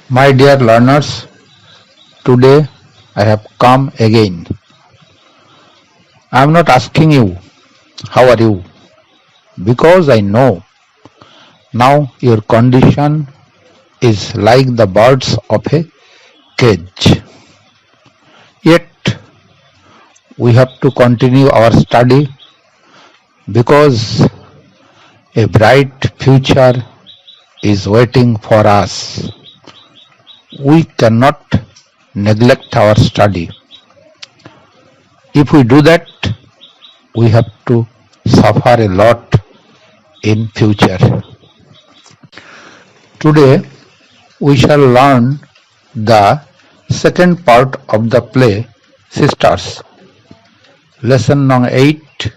My dear learners, today I have come again. I am not asking you, how are you? Because I know now your condition is like the birds of a cage. Yet we have to continue our study because a bright future is waiting for us. We cannot neglect our study. If we do that, we have to suffer a lot in future. Today we shall learn the second part of the play Sisters, lesson number 8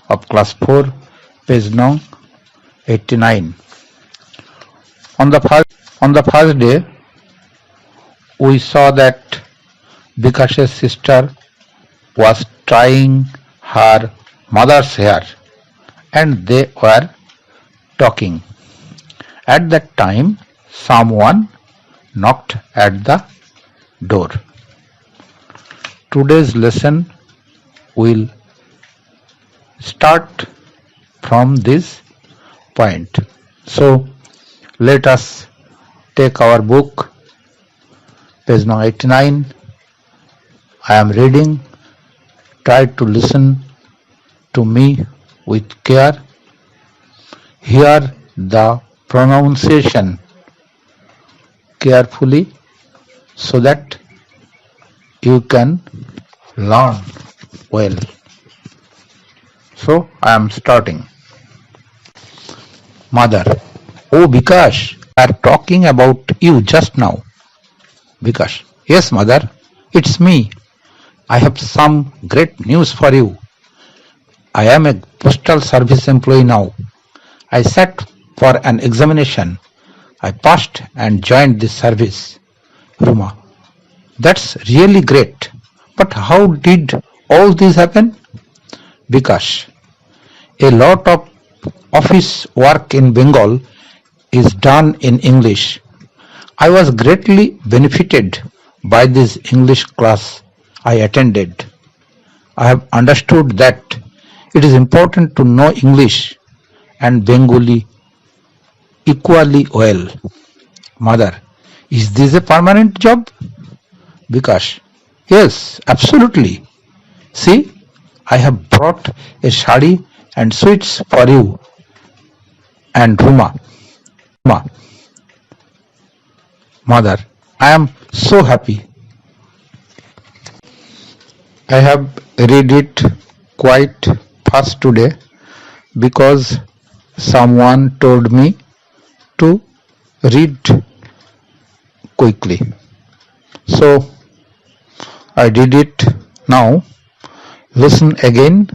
of class 4, page number 89. On the first day, we saw that Bikash's sister was trying her mother's hair and they were talking. At that time, someone knocked at the door. Today's lesson will start from this point. So, let us take our book, page number 89. I am reading. Try to listen to me with care. Hear the pronunciation carefully so that you can learn well. So I am starting. Mother. Oh Bikash, I are talking about you just now. Bikash. Yes mother, it's me. I have some great news for you. I am a postal service employee now. I sat for an examination. I passed and joined this service. Ruma. That's really great. But how did all this happen? Bikash. A lot of office work in Bengal is done in English. I was greatly benefited by this English class I attended. I have understood that it is important to know English and Bengali equally well. Mother, is this a permanent job? Bikash, yes, absolutely. See, I have brought a shadi and sweets for you and Ruma. Mother, I am so happy. I have read it quite fast today because someone told me to read quickly. So I did it now. Listen again.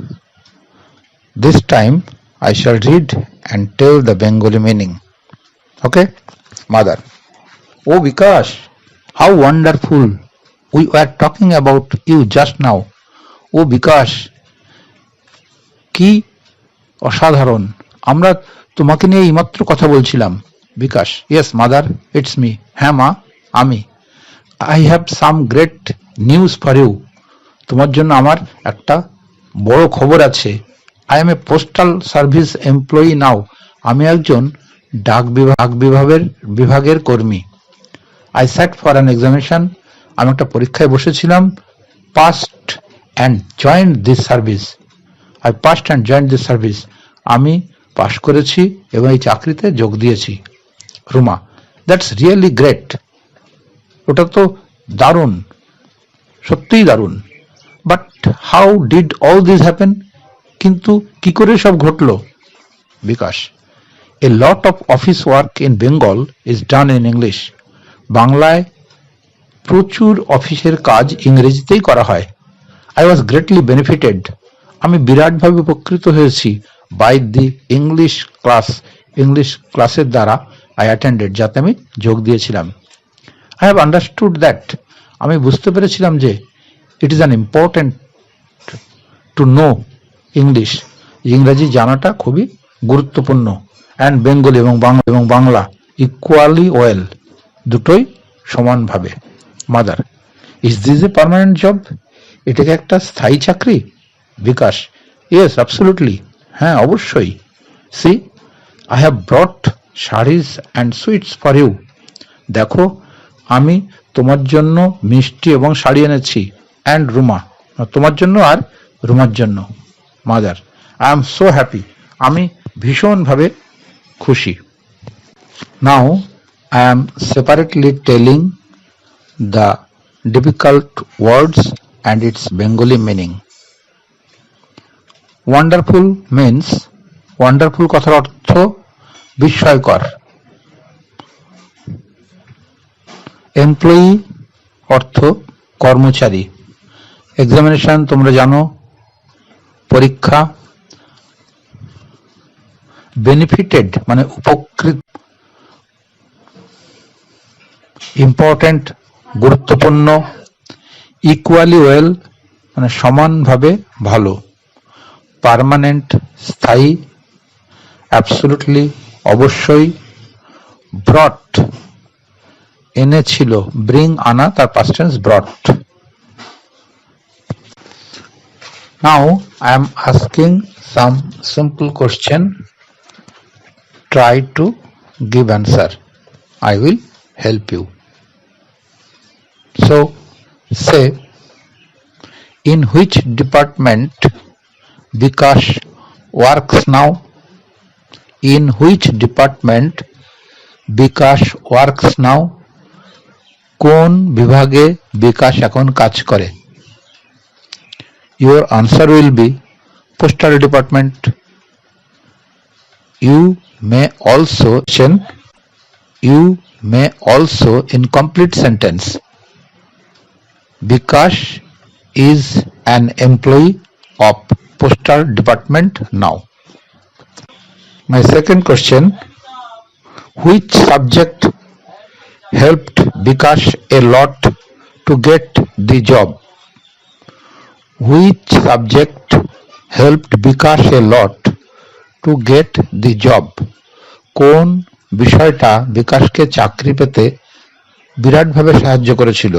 This time I shall read and tell the Bengali meaning. Okay? Mother. Oh Bikash, how wonderful. We were talking about you just now. Oh Bikash, কি অসাধারণ, আমরা তোমাকে নিয়ে এইমাত্র কথা বলছিলাম। Bikash, yes mother, it's me. হ্যাঁ মা, আমি। I have some great news for you. তোমার জন্য আমার একটা বড় খবর আছে। I am a postal service employee now. আমি একজন ডাক বিভাগের কর্মী। I sat for an examination. আমি একটা পরীক্ষায় বসেছিলাম। Passed and joined this service. I passed and joined this service. আমি পাশ করেছি এবং এই চাকরিতে যোগ দিয়েছি। Ruma, that's really great. ওটা তো দারুণ, সত্যিই দারুণ। But how did all this happen? কিন্তু কি করে সব ঘটল? Bikash, a lot of office work in Bengal is done in English. বাংলায় প্রচুর অফিসের কাজ ইংরেজিতেই করা হয়। I was greatly benefited. আমি বিরাটভাবে উপকৃত হয়েছি বাই দি ইংলিশ ক্লাসের দ্বারা আই অ্যাটেন্ডেড, যাতে আমি যোগ দিয়েছিলাম। I have understood that. আমি বুঝতে পেরেছিলাম যে it is an important to know English. ইংরেজি জানাটা খুবই গুরুত্বপূর্ণ। অ্যান্ড বেঙ্গলি এবং বাংলা ইকুয়ালি ওয়েল, দুটোই সমানভাবে। Mother, is this a permanent job? এটা কি একটা স্থায়ী চাকরি? বিকাশ, ইয়েস অ্যাবসলিউটলি, হ্যাঁ অবশ্যই। See, I have brought saris and sweets for you. দেখো, আমি তোমার জন্য মিষ্টি এবং শাড়ি এনেছি। অ্যান্ড রুমা, তোমার জন্য আর রুমার জন্য। Mother, I am so happy, আমি ভীষণভাবে খুশি। নাও I am separately telling the difficult words and its Bengali meaning. Wonderful means, wonderful কথার অর্থ বিস্ময়কর। এমপ্লয়ি অর্থ কর্মচারী। এক্সামিনেশন তোমরা জানো, পরীক্ষা। বেনিফিটেড মানে উপকৃত। ইম্পর্টেন্ট গুরুত্বপূর্ণ। ইকুয়ালি ওয়েল মানে সমানভাবে ভালো। পার্মানেন্ট স্থায়ী। অ্যাবসলিউটলি অবশ্যই। ব্রট এনেছিল। ব্রিং আনা, তার past tense ব্রট। Now I am asking some simple question, try to give answer, I will help you. So, say, in which department Bikash works now? In which department Bikash works now? কোন বিভাগে বিকাশ এখন কাজ করে? Your answer will be postal department. You may also in complete sentence, Bikash is an employee of postal department now. My second question, which subject helped Bikash a lot to get the job? Which subject helped Bikash a lot to get the job? কোন বিষয়টা বিকাশকে চাকরি পেতে বিরাটভাবে সাহায্য করেছিল?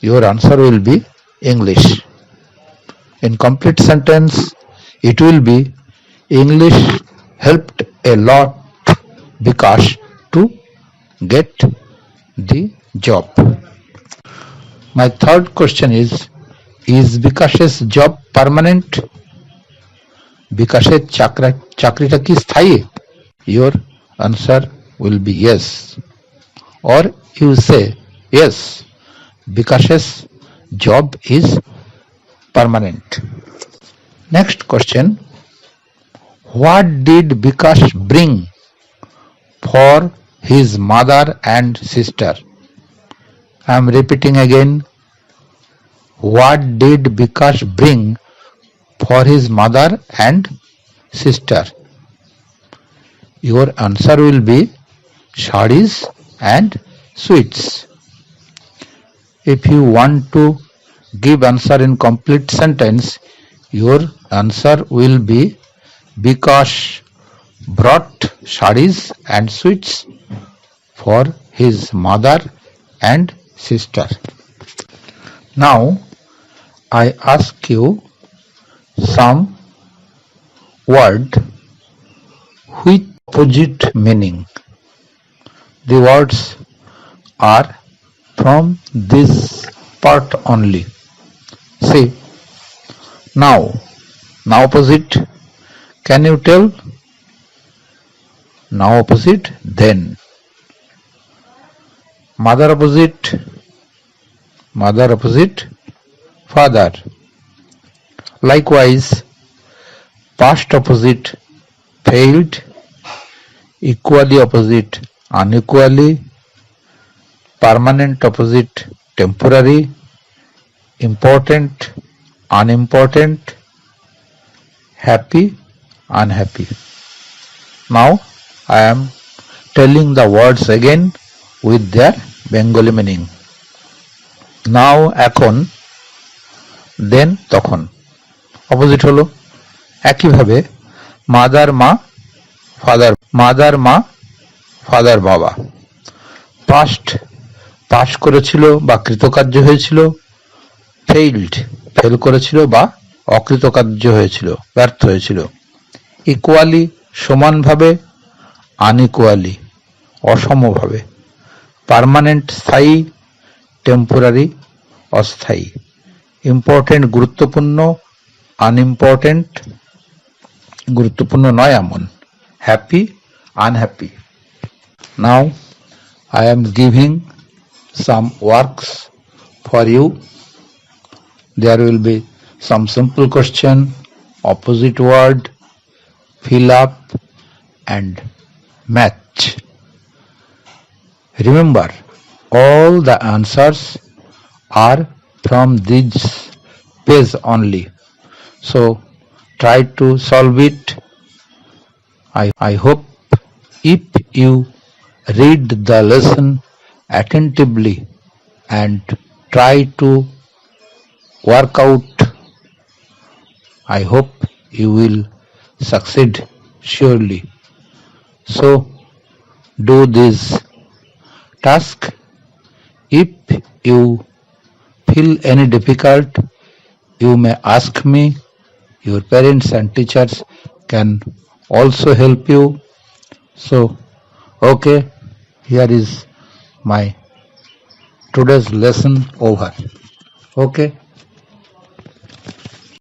Your answer will be English. In complete sentence, it will be English helped a lot Bikash to get the job. My third question is Bikash's job permanent? বিকাশের চাকরিটা কি স্থায়ী? Your answer will be yes, or you say yes, Bikash's job is permanent. Next question, what did Bikash bring for his mother and sister? I am repeating again, what did Bikash bring for his mother and sister? Your answer will be sarees and sweets. If you want to give answer in complete sentence, your answer will be Bikash brought sarees and sweets for his mother and sister. Now I ask you some word with opposite meaning. The words are from this part only. See, now opposite, can you tell? Now opposite, then. Mother opposite, father. Likewise, past opposite, failed. Equally opposite, unequally. Permanent opposite, temporary. Important, unimportant. Happy, unhappy. Now I am telling the words again with their Bengali meaning. Now, এখন, then, তখন। Opposite হলো একইভাবে mother মা father বাবা। Past pass করেছিল বা কৃতকার্য হয়েছিল, field fail করেছিল বা অকৃতকার্য হয়েছিল, ব্যর্থ হয়েছিল। ইকুয়ালি সমানভাবে, আনইকুয়ালি অসমভাবে। পার্মানেন্ট স্থায়ী, টেম্পোরারি অস্থায়ী। ইম্পর্টেন্ট গুরুত্বপূর্ণ, আনইম্পর্টেন্ট গুরুত্বপূর্ণ নয় এমন। Happy, unhappy. Now I am giving some works for you. There will be some simple question, opposite word, fill up and match. Remember, all the answers are from this page only. So try to solve it. I hope if you read the lesson attentively and try to work out, I hope you will succeed surely. So do this task. If you feel any difficult, you may ask me. Your parents and teachers can also help you. So okay, here is my today's lesson over. Okay.